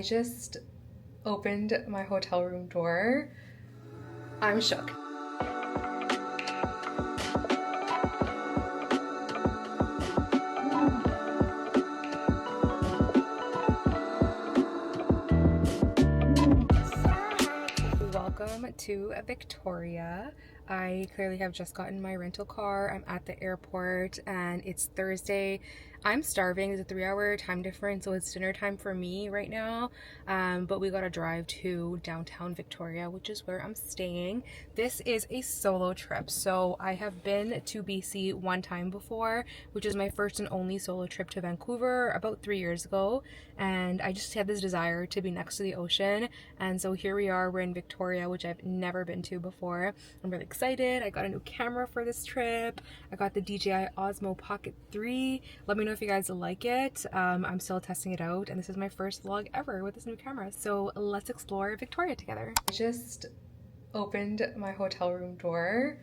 I just opened my hotel room door. I'm shook. Welcome to Victoria. I clearly have just gotten my rental car. I'm at the airport and it's Thursday. I'm starving. It's a 3-hour time difference, so it's dinner time for me right now. But we gotta drive to downtown Victoria, which is where I'm staying. This is a solo trip. So I have been to BC one time before, which is my first and only solo trip to Vancouver about 3 years ago. And I just had this desire to be next to the ocean. And so here we are, we're in Victoria, which I've never been to before. I'm really excited. I got a new camera for this trip. I got the DJI Osmo Pocket 3. Let me know if you guys like it. I'm still testing it out, and this is my first vlog ever with this new camera. So let's explore Victoria together. I just opened my hotel room door.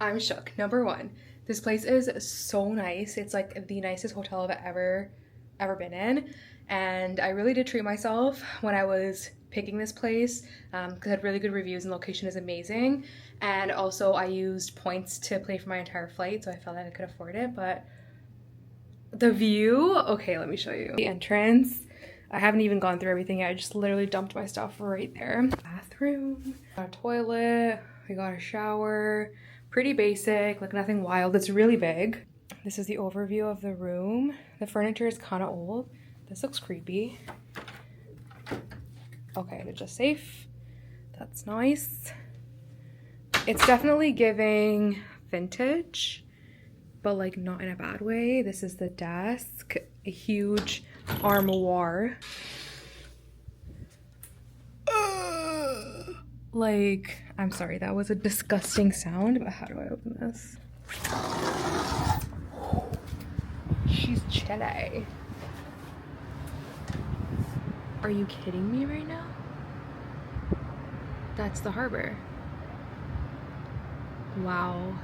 I'm shook. Number one, this place is so nice. It's like the nicest hotel I've ever been in, and I really did treat myself when I was picking this place because it had really good reviews and location is amazing. And also I used points to pay for my entire flight, so I felt like I could afford it. But the view, okay, let me show you. The entrance, I haven't even gone through everything yet. I just literally dumped my stuff right there. Bathroom, got a toilet, we got a shower, pretty basic, like nothing wild. It's really big. This is the overview of the room. The furniture is kind of old. This looks creepy. Okay, it's just safe. That's nice. It's definitely giving vintage, but like not in a bad way. This is the desk, a huge armoire. Like, I'm sorry, that was a disgusting sound, but how do I open this? She's chilly. Are you kidding me right now? That's the harbor. Wow.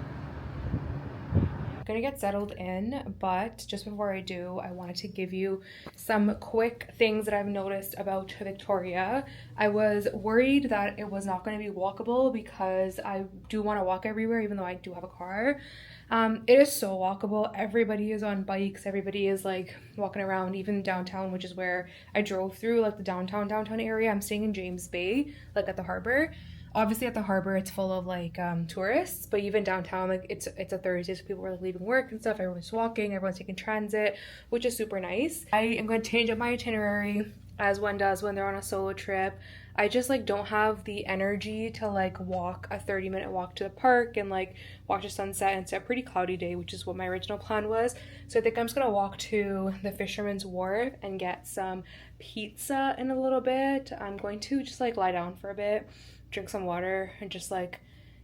I'm gonna get settled in, but just before I do, I wanted to give you some quick things that I've noticed about Victoria. I was worried that it was not going to be walkable because I do want to walk everywhere, even though I do have a car. It is so walkable. Everybody is on bikes. Everybody is like walking around, even downtown, which is where I drove through, like the downtown area. I'm staying in James Bay, like at the harbor. Obviously at the harbor it's full of like tourists, but even downtown, like it's a Thursday, so people were like leaving work and stuff. Everyone's walking, everyone's taking transit, which is super nice. I am going to change up my itinerary, as one does when they're on a solo trip. I just like don't have the energy to like walk a 30-minute walk to the park and like watch a sunset, and it's a pretty cloudy day, which is what my original plan was. So I think I'm just gonna walk to the Fischermans Wharf and get some pizza in a little bit. I'm going to just like lie down for a bit, drink some water, and just like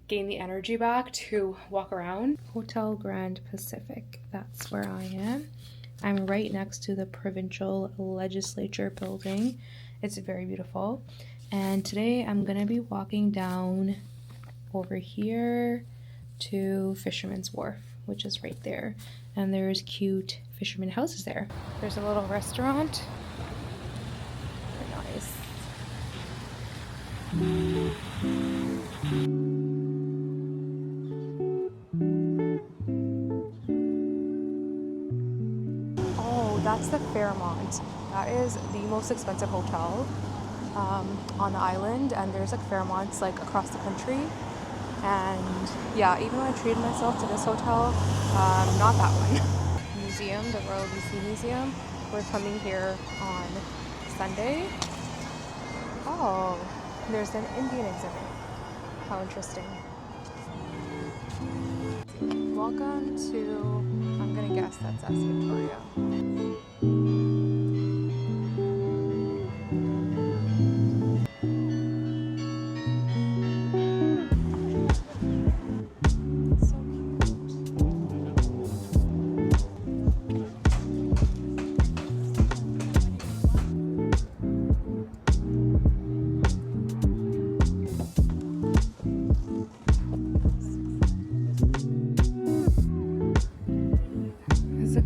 gain the energy back to walk around. Hotel Grand Pacific, that's where I am. I'm right next to the provincial legislature building. It's very beautiful. And today I'm gonna be walking down over here to Fisherman's Wharf, which is right there. And there's cute fisherman houses there. There's a little restaurant. Very nice. Oh, that's the Fairmont. That is the most expensive hotel on the island, and there's like Fairmonts like across the country. And yeah, even though I treated myself to this hotel, not that one. Museum, the Royal BC Museum. We're coming here on Sunday. Oh, there's an Indian exhibit. How interesting. Welcome to, I'm gonna guess that's us, Victoria.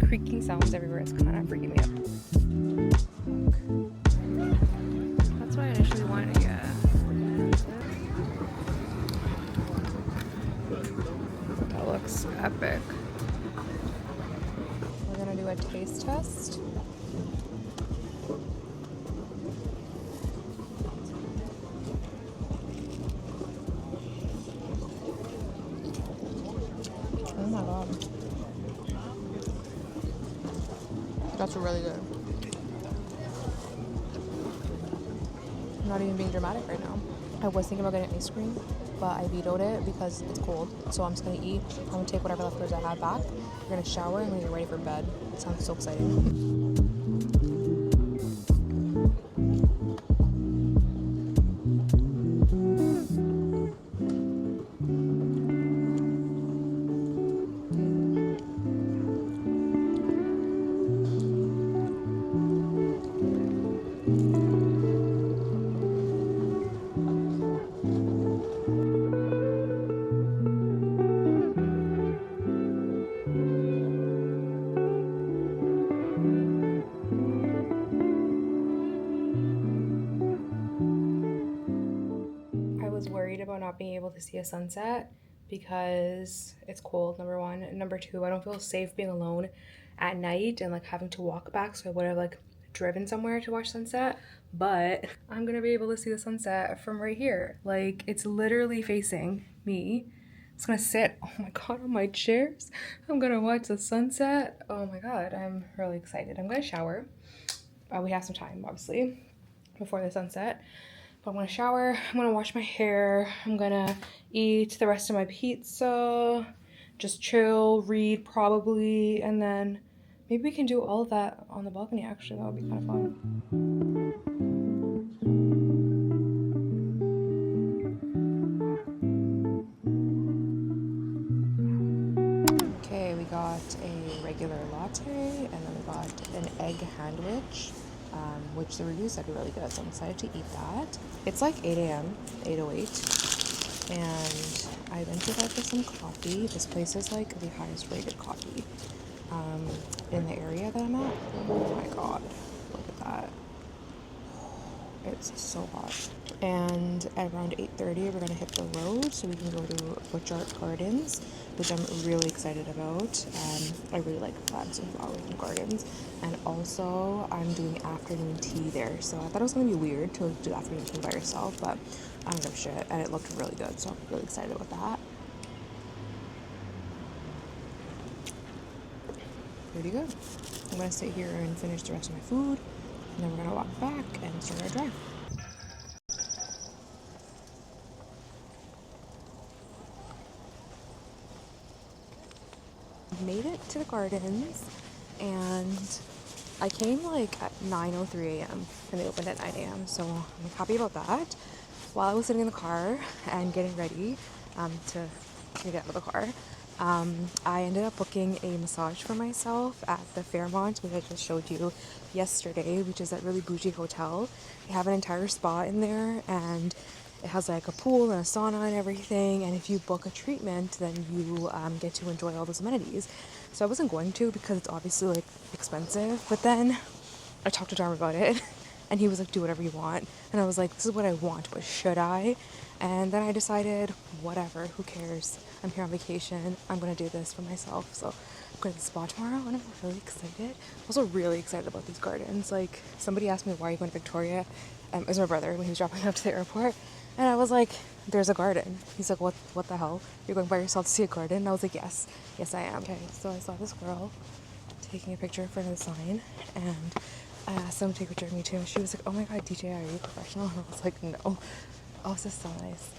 Creaking sounds everywhere. It's kind of freaking me out. taste test. Oh my god. That's really good. I'm not even being dramatic right now. I was thinking about getting ice cream, but I vetoed it because it's cold. So I'm just gonna eat. I'm gonna take whatever leftovers I have back. We're gonna shower and we're gonna get ready for bed. It sounds so exciting. About not being able to see a sunset because it's cold, number one, and number two, I don't feel safe being alone at night and like having to walk back, so I would have like driven somewhere to watch sunset. But I'm gonna be able to see the sunset from right here. Like, it's literally facing me. It's gonna sit, oh my god, on my chairs. I'm gonna watch the sunset. Oh my god, I'm really excited. I'm gonna shower. We have some time, obviously, before the sunset. I'm gonna shower, I'm gonna wash my hair, I'm gonna eat the rest of my pizza, just chill, read probably, and then maybe we can do all of that on the balcony. Actually, that would be kind of fun. Okay, we got a regular latte, and then we got an egg sandwich. Which the reviews said were really good, so I'm excited to eat that. It's like 8 a.m., 8:08, and I went to get for some coffee. This place is like the highest rated coffee in the area that I'm at. Oh my god, look at that. It's so hot. And at around 8:30, we're gonna hit the road so we can go to Butchart Gardens, which I'm really excited about. I really like plants and flowers and gardens. And also, I'm doing afternoon tea there. So I thought it was gonna be weird to do afternoon tea by yourself, but I don't give a shit. And it looked really good, so I'm really excited about that. Pretty good. I'm gonna sit here and finish the rest of my food, and then we're gonna walk back and start our drive. Made it to the gardens, and I came like at 9:03 a.m. and they opened at 9 a.m. so I'm happy about that. While I was sitting in the car and getting ready to get out of the car, I ended up booking a massage for myself at the Fairmont, which I just showed you yesterday, which is that really bougie hotel. They have an entire spa in there, and it has like a pool and a sauna and everything, and if you book a treatment, then you get to enjoy all those amenities. So I wasn't going to because it's obviously like expensive, but then I talked to Dharma about it and he was like, do whatever you want, and I was like, this is what I want, but should I? And then I decided, whatever, who cares, I'm here on vacation, I'm gonna do this for myself. So I'm going to the spa tomorrow, and I'm really excited. I'm also really excited about these gardens. Like, somebody asked me, why are you going to Victoria? It was my brother when he was dropping me off to the airport. And I was like, there's a garden. He's like, what the hell? You're going by yourself to see a garden? And I was like, yes I am. Okay, so I saw this girl taking a picture in front of the sign, and I asked them to take a picture of me too. And she was like, oh my god, DJ, are you a professional? And I was like, no. Oh, this is so nice.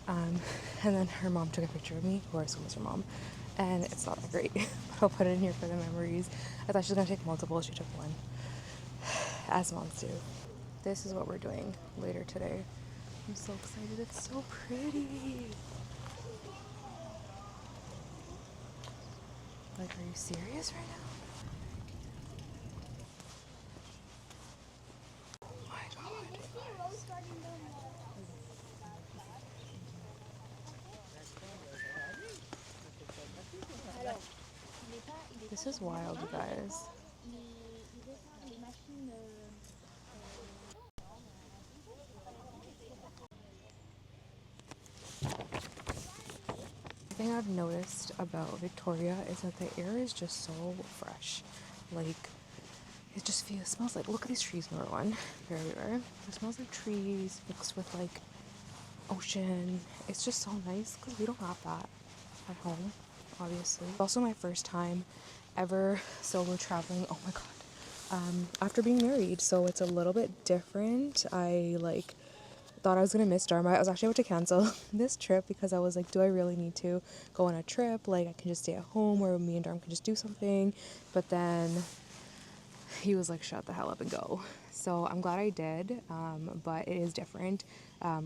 And then her mom took a picture of me, who I assume was her mom, and it's not that great, but I'll put it in here for the memories. I thought she was gonna take multiple, she took one, as moms do. This is what we're doing later today. I'm so excited, it's so pretty. Like, are you serious right now? Oh my god. This is wild, you guys. The thing I've noticed about Victoria is that the air is just so fresh. Like, it just feels, smells like, look at these trees, number one, very rare. It smells like trees mixed with like ocean. It's just so nice because we don't have that at home, obviously. Also my first time ever solo traveling, oh my god, after being married, so it's a little bit different. I like thought I was gonna miss Dharma. I was actually about to cancel this trip because I was like, do I really need to go on a trip? Like I can just stay at home, or me and Dharma can just do something. But then he was like, shut the hell up and go. So I'm glad I did, but it is different,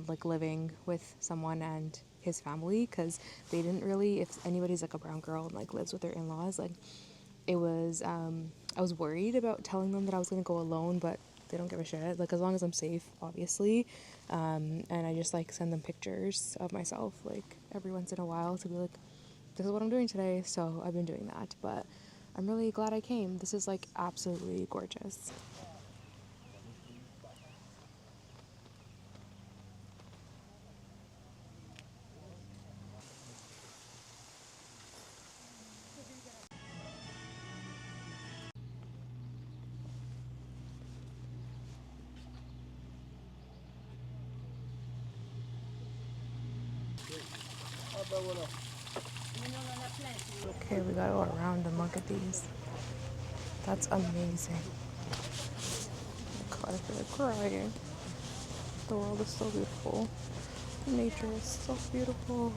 like living with someone and his family, because they didn't really, if anybody's like a brown girl and like lives with their in-laws, like it was, I was worried about telling them that I was gonna go alone, but they don't give a shit, like as long as I'm safe, obviously. And I just like send them pictures of myself like every once in a while to be like, this is what I'm doing today. So I've been doing that, but I'm really glad I came. This is like absolutely gorgeous. Okay, we gotta go around and look at these. That's amazing. God, I feel like crying. The world is so beautiful. Nature is so beautiful.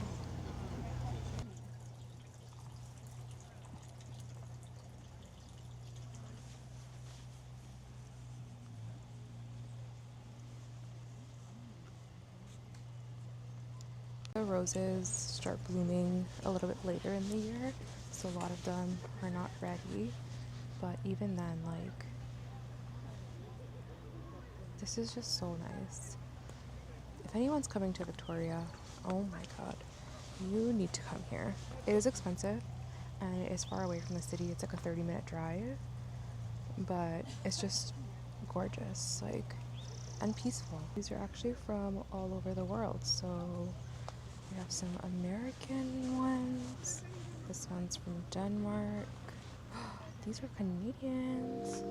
The roses start blooming a little bit later in the year, so a lot of them are not ready. But even then, like, this is just so nice. If anyone's coming to Victoria, oh my god, you need to come here. It is expensive and it is far away from the city. It's like a 30-minute drive, but it's just gorgeous, like, and peaceful. These are actually from all over the world, so we have some American ones. This one's from Denmark. These are Canadians.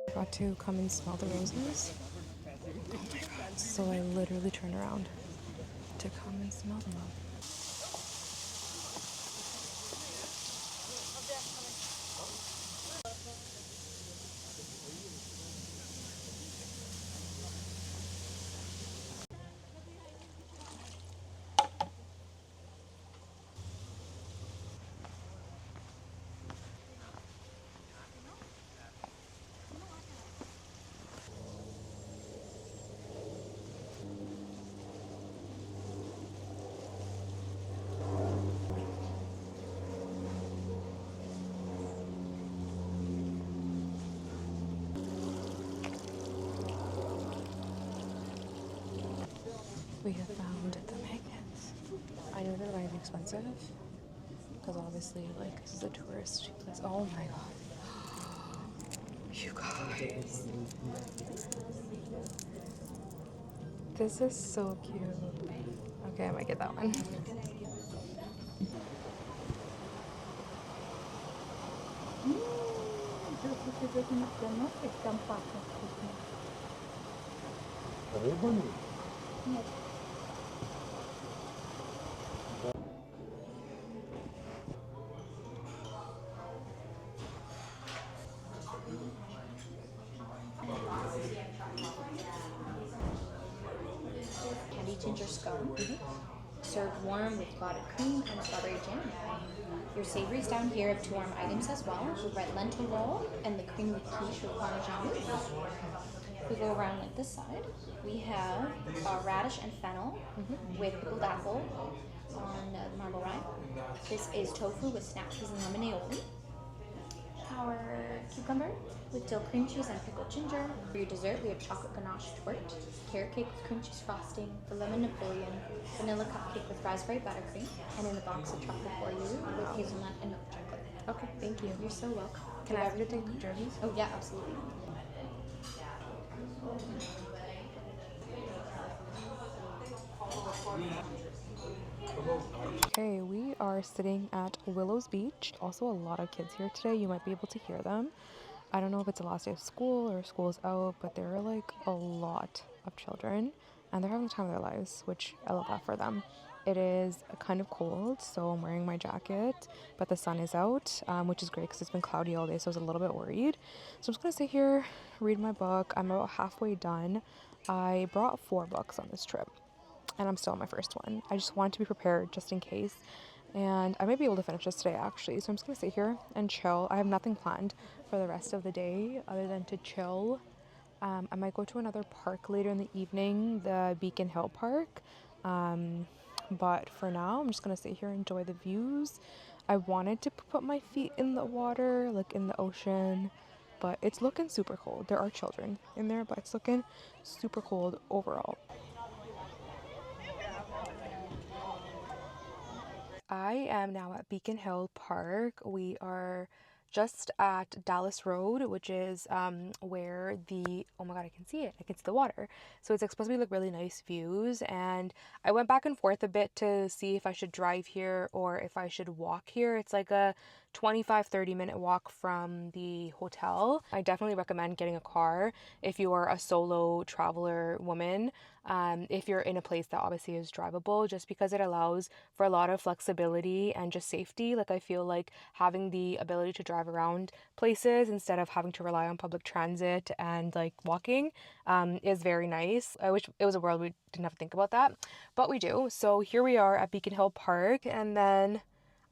I got to come and smell the roses. Oh my god. So I literally turned around to come and smell them. We have found the magnets. I know they're going to be expensive because obviously, like, this is a tourist place. Oh my god. You guys. This is so cute. Okay, I might get that one. Candy ginger scone. served warm with clotted cream and strawberry jam. Your savories down here have two warm items as well, the red lentil roll and the creamy quiche with Parmesan mousse. If we go around like this side, we have radish and fennel with pickled apple on the marble rye. This is tofu with snap peas and lemon aioli. Our cucumber with dill cream cheese and pickled ginger. For your dessert, we have chocolate ganache tort, carrot cake with cream cheese frosting, the lemon Napoleon, vanilla cupcake with raspberry buttercream, and in the box of chocolate for you with hazelnut and milk chocolate. Okay, thank you. You're so welcome. Can I have you take picture of these? Oh yeah, absolutely. Okay, we are sitting at Willows Beach. Also a lot of kids here today. You might be able to hear them. I don't know if it's the last day of school or school's out, but there are like a lot of children and they're having the time of their lives, which I love that for them. It is kind of cold, so I'm wearing my jacket, but the sun is out, which is great because it's been cloudy all day, so I was a little bit worried. So I'm just gonna sit here, read my book. I'm about halfway done. I brought 4 books on this trip and I'm still on my first one. I just wanted to be prepared just in case. And I might be able to finish this today actually. So I'm just gonna sit here and chill. I have nothing planned for the rest of the day other than to chill. I might go to another park later in the evening, the Beacon Hill Park. But for now, I'm just gonna sit here and enjoy the views. I wanted to put my feet in the water, like in the ocean, but it's looking super cold. There are children in there, but it's looking super cold overall. I am now at Beacon Hill Park. We are just at Dallas Road, which is where the, oh my god, I can see it. I can see the water. So it's supposed to be like really nice views. And I went back and forth a bit to see if I should drive here or if I should walk here. It's like a 25-30 minute walk from the hotel. I definitely recommend getting a car if you are a solo traveler woman. If you're in a place that obviously is drivable, just because it allows for a lot of flexibility and just safety. Like I feel like having the ability to drive around places instead of having to rely on public transit and like walking is very nice. I wish it was a world we didn't have to think about that, but we do. So here we are at Beacon Hill Park, and then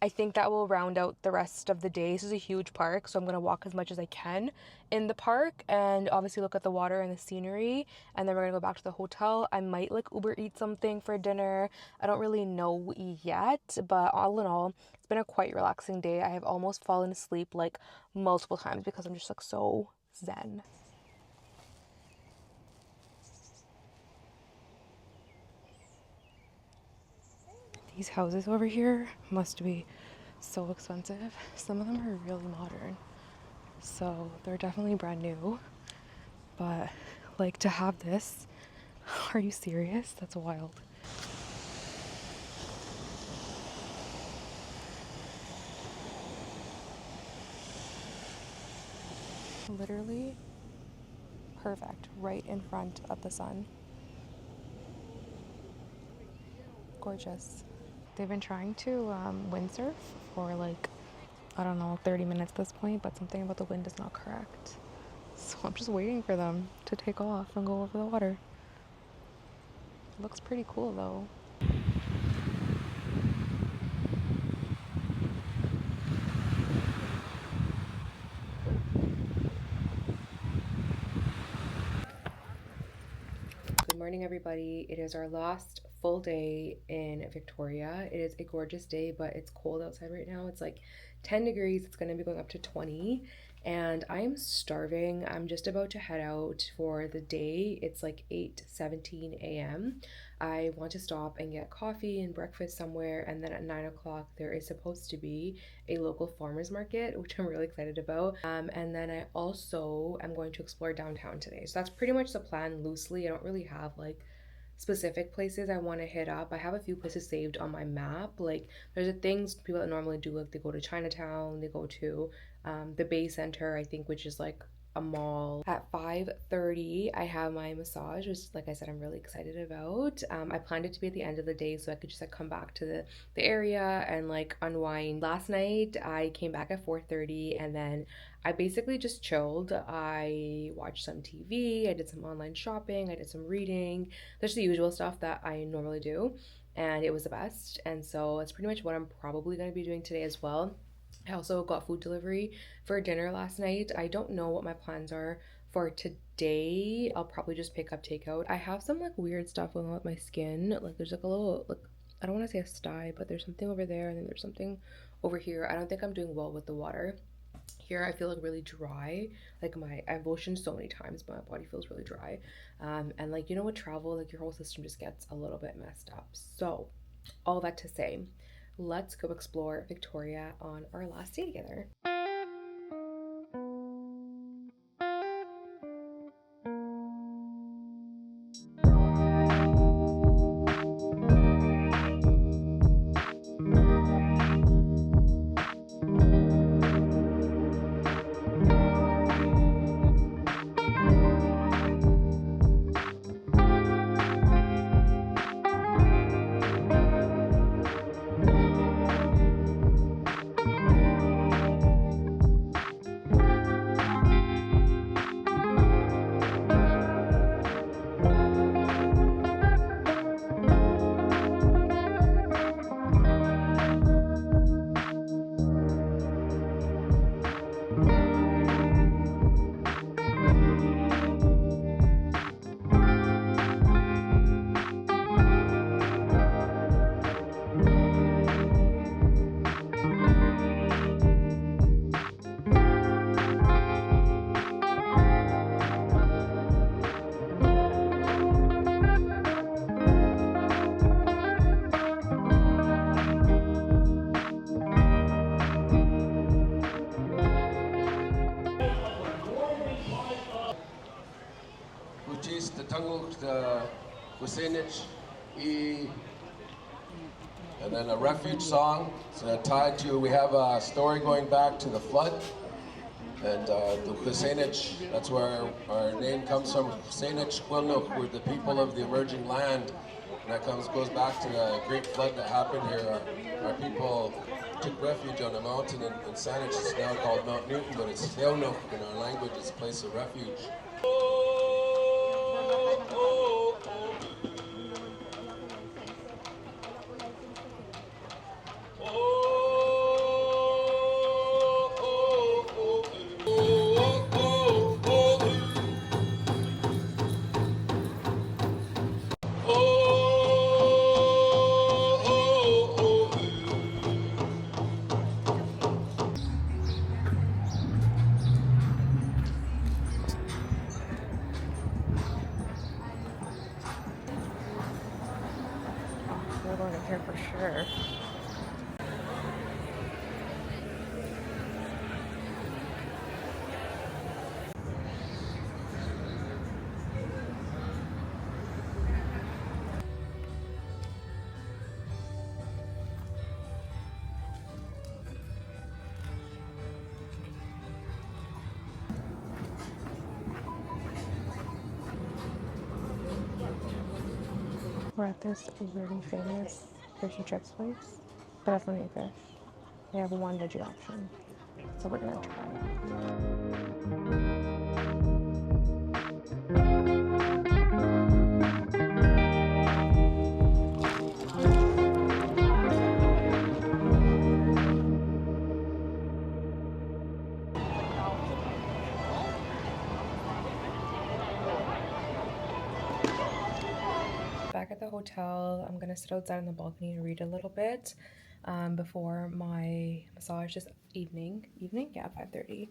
I think that will round out the rest of the day. This is a huge park, so I'm going to walk as much as I can in the park and obviously look at the water and the scenery, and then we're going to go back to the hotel. I might like Uber eat something for dinner. I don't really know yet, but all in all, it's been a quite relaxing day. I have almost fallen asleep like multiple times because I'm just like so zen. These houses over here must be so expensive. Some of them are really modern, so they're definitely brand new, but like to have this, are you serious? That's wild. Literally perfect, right in front of the sun. Gorgeous. They've been trying to windsurf for like, I don't know, 30 minutes at this point, but something about the wind is not correct. So I'm just waiting for them to take off and go over the water. It looks pretty cool though. Good morning, everybody. It is our last full day in Victoria. It is a gorgeous day, but it's cold outside right now. It's like 10 degrees. It's going to be going up to 20, and I am starving. I'm just about to head out for the day. It's like 8:17 a.m. I want to stop and get coffee and breakfast somewhere, and then at 9 o'clock there is supposed to be a local farmers market, which I'm really excited about. And then I also am going to explore downtown today. So that's pretty much the plan loosely. I don't really have like specific places I want to hit up. I have a few places saved on my map. Like there's the things people that normally do, like they go to Chinatown, they go to the Bay Center, I think, which is like a mall. At 5:30 I have my massage, which like I said I'm really excited about. I planned it to be at the end of the day so I could just like come back to the area and like unwind. Last night I came back at 4:30 and then I basically just chilled. I watched some TV, I did some online shopping, I did some reading. There's the usual stuff that I normally do. and it was the best. And so that's pretty much what I'm probably going to be doing today as well. I also got food delivery for dinner last night. I don't know what my plans are for today. I'll probably just pick up takeout. I have some like weird stuff going on with my skin. Like there's like a little like, I don't want to say a sty, but there's something over there and then there's something over here. I don't think I'm doing well with the water. Here I feel like really dry. Like I've lotioned so many times, but my body feels really dry. And like, you know, with travel, like your whole system just gets a little bit messed up. So all that to say, let's go explore Victoria on our last day together. And then a refuge song tied to, we have a story going back to the flood. And the Husainich, that's where our name comes from. Husainich Willows were the people of the emerging land. And that goes back to the great flood that happened here. Our people took refuge on a mountain in Saanich. It's now called Mount Newton, but it's Theonuk in our language. It's a place of refuge. We're going in here for sure. We're at this really famous fish and chips place, but that's not any fish. They have one veggie option, so we're gonna try it. Back at the hotel, I'm gonna sit outside on the balcony and read a little bit before my massage this evening. Yeah, 5:30.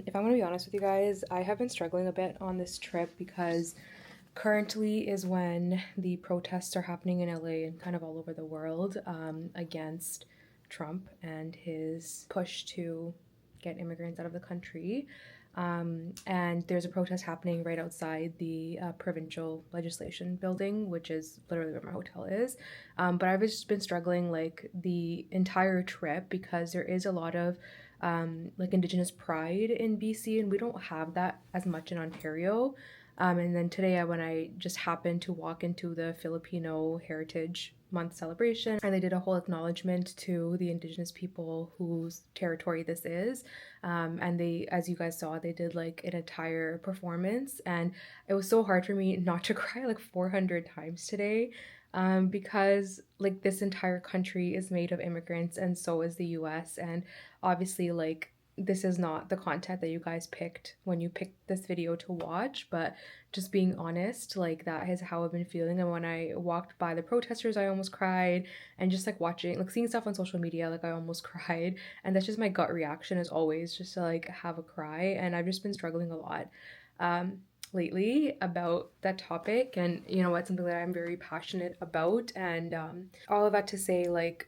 If I'm gonna be honest with you guys, I have been struggling a bit on this trip because currently is when the protests are happening in LA and kind of all over the world against Trump and his push to get immigrants out of the country. And there's a protest happening right outside the provincial legislation building, which is literally where my hotel is. But I've just been struggling like the entire trip because there is a lot of like Indigenous pride in BC, and we don't have that as much in Ontario. And then today, when I just happened to walk into the Filipino Heritage Month celebration, and they did a whole acknowledgement to the Indigenous people whose territory this is. And they, as you guys saw, they did like an entire performance, and it was so hard for me not to cry like 400 times today. because like this entire country is made of immigrants and so is the US. And obviously, like, this is not the content that you guys picked when you picked this video to watch, but just being honest, like that is how I've been feeling. And when I walked by the protesters, I almost cried. And just like watching, like seeing stuff on social media, like I almost cried. And that's just my gut reaction, as always, just to like have a cry. And I've just been struggling a lot lately about that topic. And you know, it's something that I'm very passionate about. And all of that to say, like,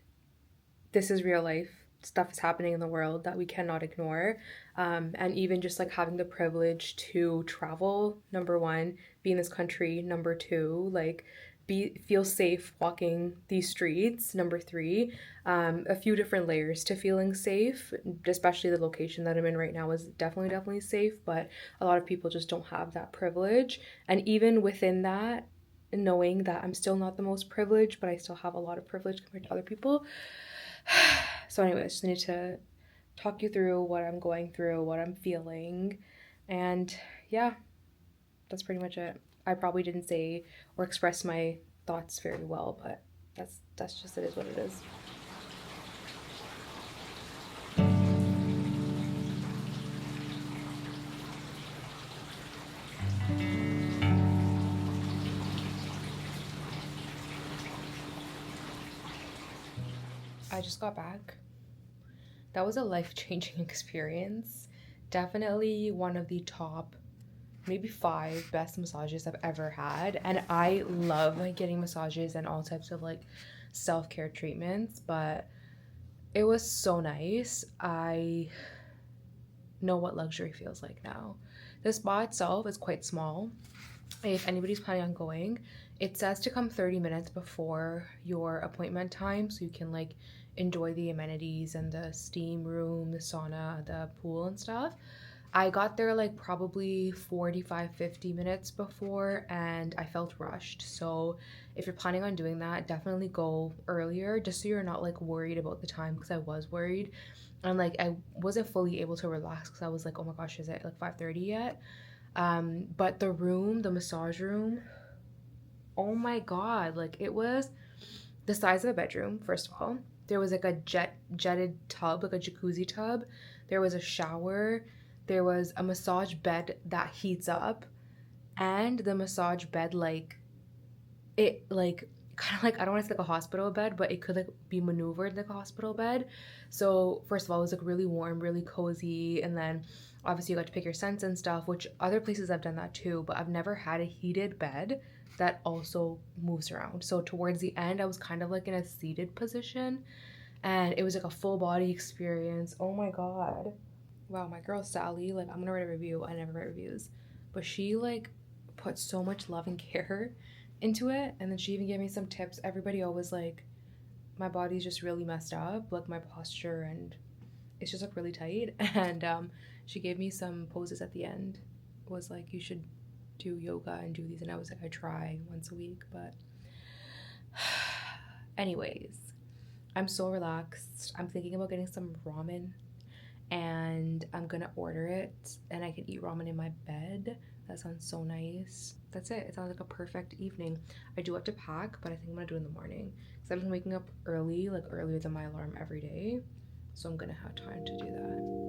this is real life. Stuff is happening in the world that we cannot ignore. And even just like having the privilege to travel, number one, be in this country, number two, like feel safe walking these streets, number three. A few different layers to feeling safe, especially the location that I'm in right now is definitely safe, but a lot of people just don't have that privilege. And even within that, knowing that I'm still not the most privileged, but I still have a lot of privilege compared to other people. So anyways, I just need to talk you through what I'm going through, what I'm feeling, and yeah, that's pretty much it. I probably didn't say or express my thoughts very well, but that's just, it is what it is. I just got back. That was a life-changing experience. Definitely one of the top, maybe 5 best massages I've ever had. And I love like getting massages and all types of like self-care treatments, but it was so nice. I know what luxury feels like now. The spa itself is quite small. If anybody's planning on going, it says to come 30 minutes before your appointment time so you can like enjoy the amenities and the steam room, the sauna, the pool and stuff. I got there like probably 45-50 minutes before and I felt rushed. So if you're planning on doing that, definitely go earlier just so you're not like worried about the time, because I was worried. And like I wasn't fully able to relax because I was like, oh my gosh, is it like 5:30 yet? But the room, the massage room, oh my god, like it was the size of a bedroom. First of all, there was like a jetted tub, like a jacuzzi tub. There was a shower. There was a massage bed that heats up, and the massage bed, like it like kind of like, I don't want to say like a hospital bed, but it could like be maneuvered like a hospital bed. So first of all, it was like really warm, really cozy, and then obviously you got to pick your scents and stuff, which other places I've done that too, but I've never had a heated bed that also moves around. So towards the end, I was kind of like in a seated position, and it was like a full body experience. Oh my god. Wow, my girl Sally, like I'm gonna write a review. I never write reviews, but she like put so much love and care into it, and then she even gave me some tips. Everybody always like, my body's just really messed up, like my posture, and it's just like really tight. And she gave me some poses at the end. It was like, you should do yoga and do these, and I was like, I try once a week, but anyways, I'm so relaxed. I'm thinking about getting some ramen, and I'm gonna order it and I can eat ramen in my bed. That sounds so nice. That's it. It sounds like a perfect evening. I do have to pack, but I think I'm gonna do it in the morning because I've been waking up early, like earlier than my alarm every day, so I'm gonna have time to do that.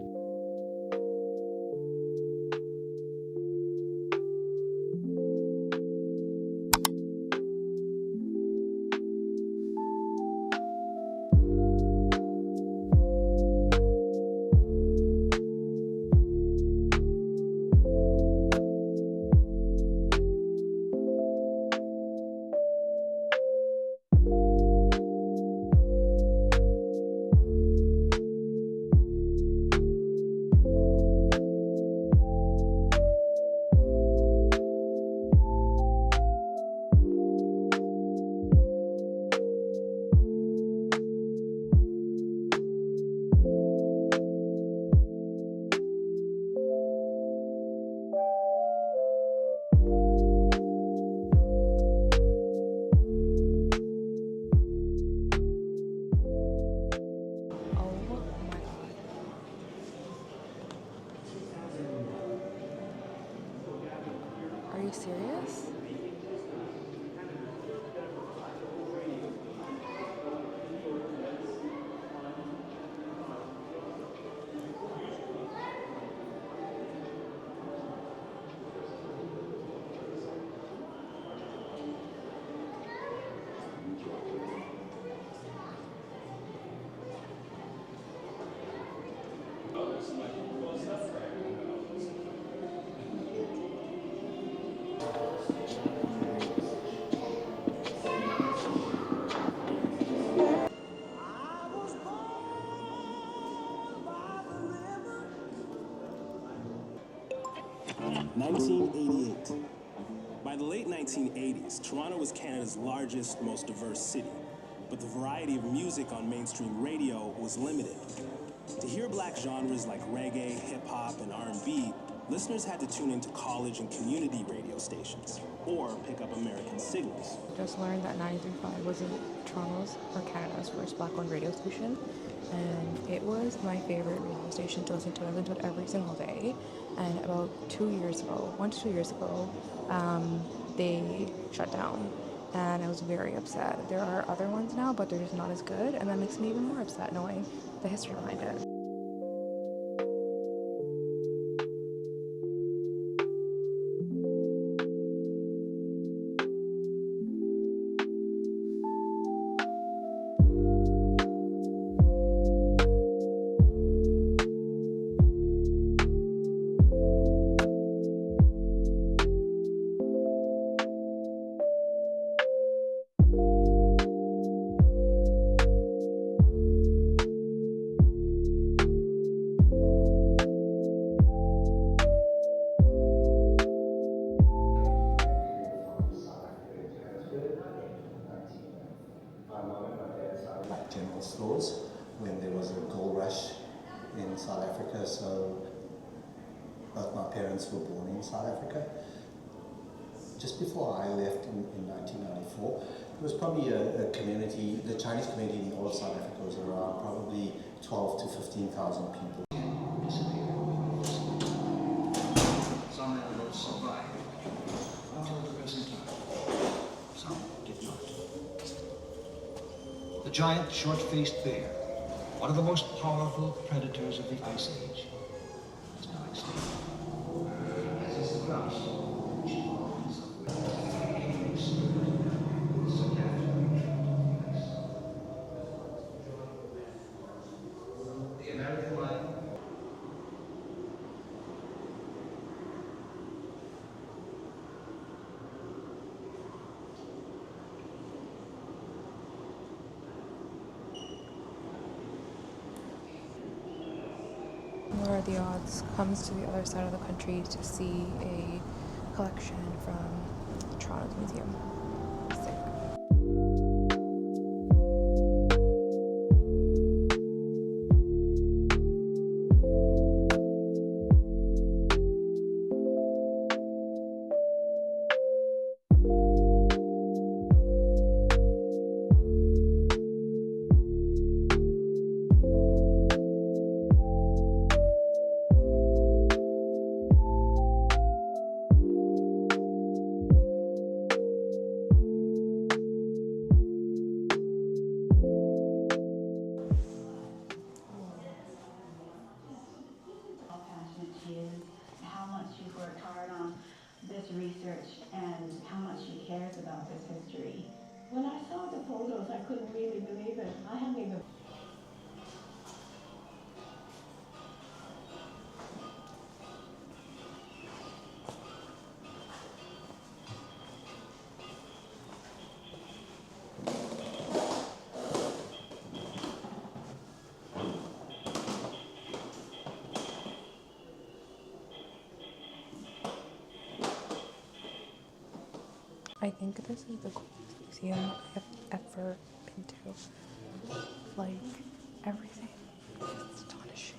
Are you serious? 1988. By the late 1980s, Toronto was Canada's largest, most diverse city, but the variety of music on mainstream radio was limited. To hear black genres like reggae, hip-hop, and R&B, listeners had to tune into college and community radio stations, or pick up American signals. Just learned that 93.5 was Toronto's or Canada's first black-owned radio station, and it was my favorite radio station to listen to. I listened to it every single day, and about 2 years ago, 1 to 2 years ago, they shut down, and I was very upset. There are other ones now, but they're just not as good, and that makes me even more upset knowing the history behind it. General stores when there was a gold rush in South Africa, so both my parents were born in South Africa. Just before I left in 1994, it was probably a community, the Chinese community in all of South Africa was around probably 12 to 15,000 people. Some animals survived until the present time. Some did not. The giant short-faced bear, one of the most powerful predators of the Ice Age, is now extinct. As is the grouse, which evolves with so the American lion. What are the odds comes to the other side of the country to see a collection from Toronto's museum? Sick. Research and how much she cares about this history. When I saw the photos, I couldn't really believe it. I hadn't even. I think this is the coolest museum I've ever been to. Like, everything is astonishing.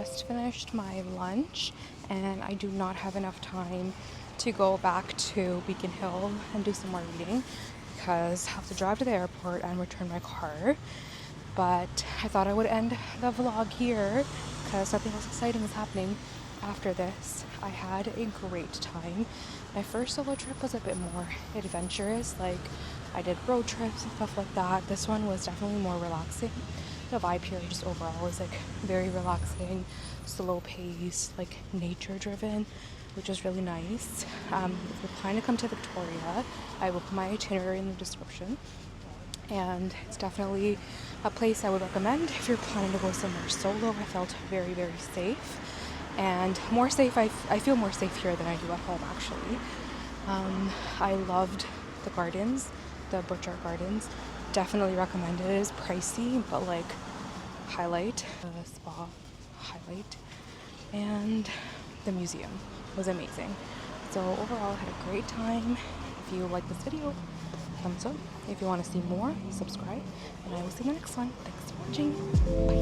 just finished my lunch and I do not have enough time to go back to Beacon Hill and do some more reading because I have to drive to the airport and return my car. But I thought I would end the vlog here because nothing else exciting is happening after this. I had a great time. My first solo trip was a bit more adventurous, like I did road trips and stuff like that. This one was definitely more relaxing. The vibe here just overall was like very relaxing, slow paced, like nature driven, which is really nice. If you're planning to come to Victoria, I will put my itinerary in the description. And it's definitely a place I would recommend if you're planning to go somewhere solo. I felt very, very safe. And more safe, I feel more safe here than I do at home, actually. I loved the gardens, the Butchart gardens. Definitely recommend it. It is pricey, but like highlight, the spa highlight, and the museum was amazing. So overall, I had a great time. If you like this video, thumbs up. If you want to see more, subscribe, and I will see you in the next one. Thanks for watching. Bye.